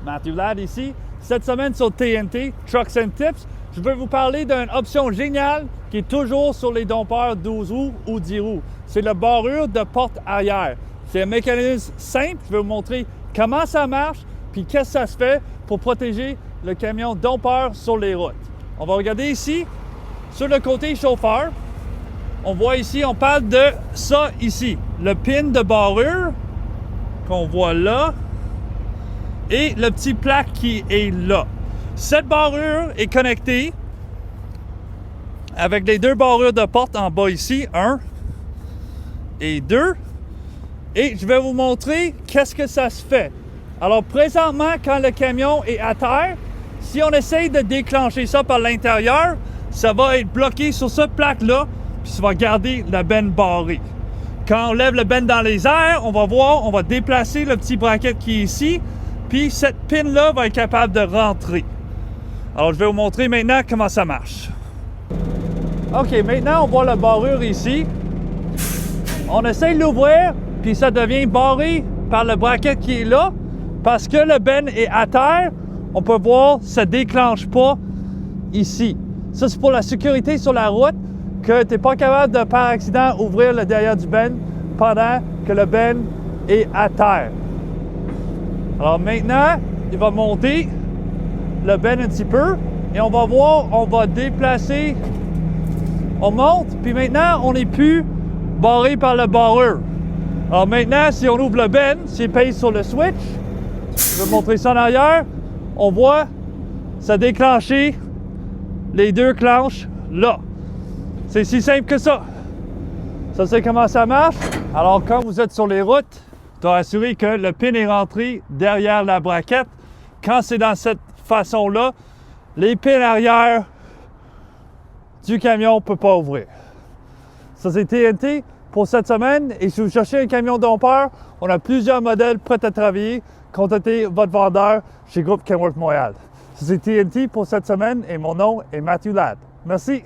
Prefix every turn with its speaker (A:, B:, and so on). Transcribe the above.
A: Matthew Ladd ici. Cette semaine sur TNT, Trucks and Tips, je vais vous parler d'une option géniale qui est toujours sur les dompeurs 12 roues ou 10 roues. C'est la barrure de porte arrière. C'est un mécanisme simple. Je vais vous montrer comment ça marche puis qu'est-ce que ça se fait pour protéger le camion dompeur sur les routes. On va regarder ici, sur le côté chauffeur. On voit ici, on parle de ça ici, le pin de barrure qu'on voit là et le petit plaque qui est là. Cette barrure est connectée avec les deux barrures de porte en bas ici, 1 et 2. Et je vais vous montrer qu'est-ce que ça se fait. Alors présentement, quand le camion est à terre, si on essaye de déclencher ça par l'intérieur, ça va être bloqué sur cette plaque-là, puis ça va garder la benne barrée. Quand on lève le benne dans les airs, on va voir, on va déplacer le petit bracket qui est ici, puis cette pin-là va être capable de rentrer. Alors, je vais vous montrer maintenant comment ça marche. OK, maintenant, on voit la barrure ici. On essaie de l'ouvrir, puis ça devient barré par le bracket qui est là. Parce que le benne est à terre, on peut voir, ça ne déclenche pas ici. Ça, c'est pour la sécurité sur la route, que tu n'es pas capable de, par accident, ouvrir le derrière du benne pendant que le benne est à terre. Alors maintenant, il va monter le benne un petit peu et on va voir, on va déplacer, on monte, puis maintenant, on n'est plus barré par le barreur. Alors maintenant, si on ouvre le benne, s'il pèse sur le switch, je vais vous montrer ça en arrière, on voit, ça a déclenché les deux clenches là. C'est si simple que ça. Ça, c'est comment ça marche. Alors, quand vous êtes sur les routes, tu dois assurer que le pin est rentré derrière la braquette. Quand c'est dans cette façon-là, les pins arrière du camion ne peuvent pas ouvrir. Ça, c'est TNT pour cette semaine. Et si vous cherchez un camion dompeur, on a plusieurs modèles prêts à travailler. Contactez votre vendeur chez Groupe Kenworth Montréal. Ça, c'est TNT pour cette semaine et mon nom est Matthew Ladd. Merci.